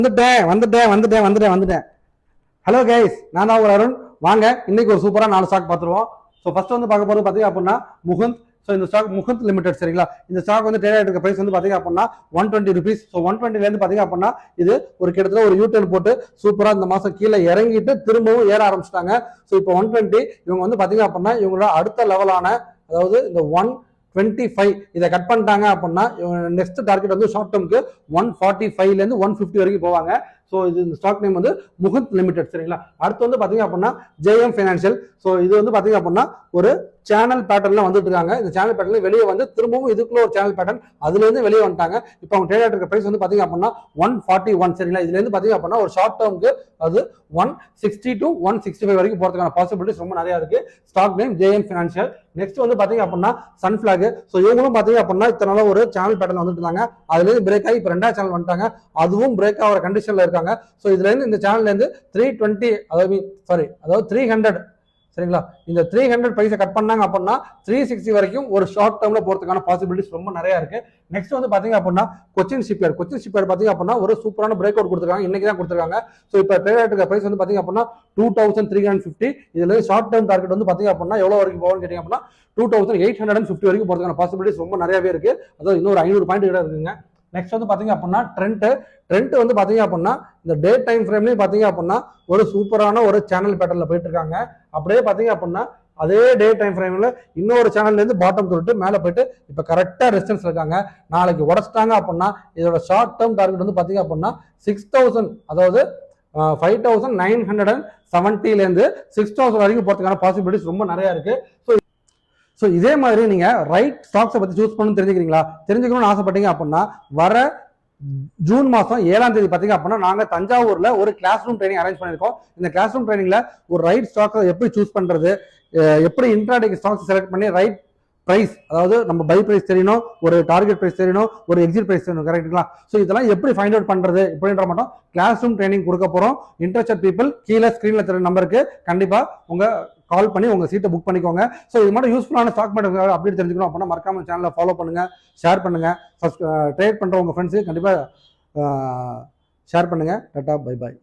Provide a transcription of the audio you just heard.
வந்துட்டேன். Hello guys, நான் தான் ஒரு அருண். வாங்க இன்னைக்கு ஒரு சூப்பரா 4 ஸ்டாக் பார்த்துருவோம். ஸோ ஃபர்ஸ்ட் வந்து பார்க்க போறது பார்த்தீங்க அப்படின்னா முகுந்த். ஸோ இந்த ஸ்டாக் முகுந்த் லிமிடெட், சரிங்களா? இந்த ஸ்டாக் வந்து ட்ரேட் ஆகிட்டு இருக்க பிரைஸ் வந்து பார்த்தீங்க அப்படின்னா 120 ருபீஸ். ஸோ 120லேருந்து பார்த்தீங்க அப்படின்னா இது ஒரு கிட்டத்தட்ட ஒரு யூட்டர்ன் போட்டு சூப்பராக இந்த மாதம் கீழே இறங்கிட்டு திரும்பவும் ஏற ஆரம்பிச்சிட்டாங்க. ஸோ இப்போ 120 இவங்க வந்து பார்த்தீங்க அப்படின்னா இவங்களோட அடுத்த லெவலான, அதாவது இந்த 125 இதை கட் பண்ணிட்டாங்க அப்படின்னா நெக்ஸ்ட் டார்கெட் வந்து ஷார்ட் டேர்முக்கு 145லேருந்து 150 வரைக்கும் போவாங்க. ஸோ இது இந்த ஸ்டாக் நேம் வந்து முகுந்த் லிமிடெட், சரிங்களா? அடுத்து வந்து பார்த்தீங்க அப்படின்னா ஜேஎம் ஃபைனான்சியல். ஸோ இது வந்து பார்த்தீங்க அப்படின்னா ஒரு சேனல் பேட்டர்ல வந்துட்டு இருக்காங்க. இந்த சேனல் பேட்டர்ல வெளியே வந்து திரும்பவும் இதுக்குள்ள ஒரு சேனல் பேட்டர்ன், அதுல இருந்து வெளியே வந்துட்டாங்க. இப்போ அவங்க ட்ரேட் இருக்க பிரைஸ் வந்து பாத்தீங்க அப்படின்னா 141, சரிங்களா? இதுல இருந்து பாத்தீங்க அப்படின்னா ஒரு ஷார்ட் டேர்முக்கு அது 160 to 165 வரைக்கும் போறதுக்கான பாசிபிலிட்டிஸ் ரொம்ப நிறைய இருக்கு. Stock name JM financial. Next வந்து பாத்தீங்க அப்படின்னா சன்ஃபிளாக். ஸோ இவங்களும் பாத்தீங்க அப்படின்னா இத்தனை நாளா ஒரு சேனல் பேட்டர்ல வந்துட்டு இருந்தாங்க. அதுல இருந்து பிரேக் ஆகி இப்போ 2வது சேனல் வந்துட்டாங்க. அதுவும் பிரேக் ஆகிற கண்டிஷன்ல இருக்காங்க. ஸோ இதுல இருந்து இந்த சேனல்ல இருந்து 320 அதாவது 300, சரிங்களா? இந்த 300 பிரைஸை கட் பண்ணாங்க அப்படின்னா 360 வரைக்கும் ஒரு ஷார்ட் டேர்ம்ல போறதுக்கான பாசிபிலிட்டிஸ் ரொம்ப நிறைய இருக்கு. நெக்ஸ்ட் வந்து பாத்தீங்க அப்படின்னா கொச்சின் ஷிப்யார்ட் பாத்தீங்க அப்படின்னா ஒரு சூப்பரான பிரேக் அவுட் கொடுத்துருக்காங்க. இன்னைக்கு தான் கொடுத்துருக்காங்க. ஸோ இப்போ ட்ரேட் ஆகிட்டு பிரைஸ் வந்து பாத்தீங்க அப்படின்னா 2350. இதுல ஷார்ட் டேர்ம் டார்கெட் வந்து பாத்தீங்க அப்படின்னா எவ்வளவு வரைக்கும் போகும்னு கேட்டீங்க அப்படின்னா 2850 வரைக்கும் போறதுக்கான பாசிபிலிட்டிஸ் ரொம்ப நிறையவே இருக்கு. அதாவது இன்னொரு 500 பாயிண்ட் கிட்ட இருக்குங்க. நெக்ஸ்ட் வந்து பாத்தீங்க அப்படின்னா ட்ரெண்ட் வந்து பாத்தீங்க அப்படின்னா இந்த டே டைம் ஃப்ரேம்லயும் பாத்தீங்க அப்படின்னா ஒரு சூப்பரான ஒரு சேனல் பேட்டர்ல போயிட்டு இருக்காங்க. அப்படியே பாத்தீங்க அப்படின்னா அதே டே டைம் ஃப்ரேம்ல இன்னொரு சேனல்ல இருந்து பாட்டம் தொட்டு மேல போயிட்டு இப்ப கரெக்டா ரெசிஸ்டன்ஸ் இருக்காங்க. நாளைக்கு உடச்சிட்டாங்க அப்படின்னா இதோட ஷார்ட் டேர்ம் டார்கெட் வந்து பாத்தீங்க அப்படின்னா 6000, அதாவது 5970 இருந்து 6000 வரைக்கும் போறதுக்கான பாசிபிலிட்டிஸ் ரொம்ப நிறைய இருக்கு. ஸோ இதே மாதிரி நீங்க ரைட் ஸ்டாக்ஸை பத்தி சூஸ் பண்ணணும் தெரிஞ்சுக்கணும்னு ஆசைப்பட்டீங்க அப்படின்னா வர ஜூன் மாதம் 7ஆம் தேதி பார்த்தீங்க அப்படின்னா நாங்கள் தஞ்சாவூர்ல ஒரு கிளாஸ் ரூம் ட்ரைனிங் அரேஞ்ச் பண்ணியிருக்கோம். இந்த கிளாஸ் ரூம் ட்ரைனிங்ல ஒரு ரைட் ஸ்டாக்ஸை எப்படி சூஸ் பண்றது, எப்படி இன்ட்ராடே ஸ்டாக்ஸ் செலக்ட் பண்ணி ரைட் பிரைஸ், அதாவது நம்ம பை பிரைஸ் தெரியணும், ஒரு டார்கெட் பிரைஸ் தெரியணும், ஒரு எக்ஸிட் பிரைஸ் தெரியணும், கரெக்டுங்களா? ஸோ இதெல்லாம் எப்படி ஃபைண்ட் அவுட் பண்றது இப்படின்ற மட்டும் கிளாஸ் ரூம் ட்ரைனிங் கொடுக்க போறோம். இன்ட்ரெஸ்டட் பீப்புள் கீழே ஸ்கிரீன்ல தெரிய நம்பருக்கு கண்டிப்பா உங்க கால் பண்ணி உங்க சீட்டை புக் பண்ணிக்கோங்க. ஸோ இது மாதிரி யூஸ்ஃபுல்லான ஸ்டாக் மார்க்கெட் அப்படி தெரிஞ்சுக்கணும் அப்படின்னா மறக்காம சேனலை ஃபாலோ பண்ணுங்க, ஷேர் பண்ணுங்க, ட்ரேட் பண்ற உங்க ஃப்ரெண்ட்ஸுக்கு கண்டிப்பா ஷேர் பண்ணுங்க. Tata, bye bye.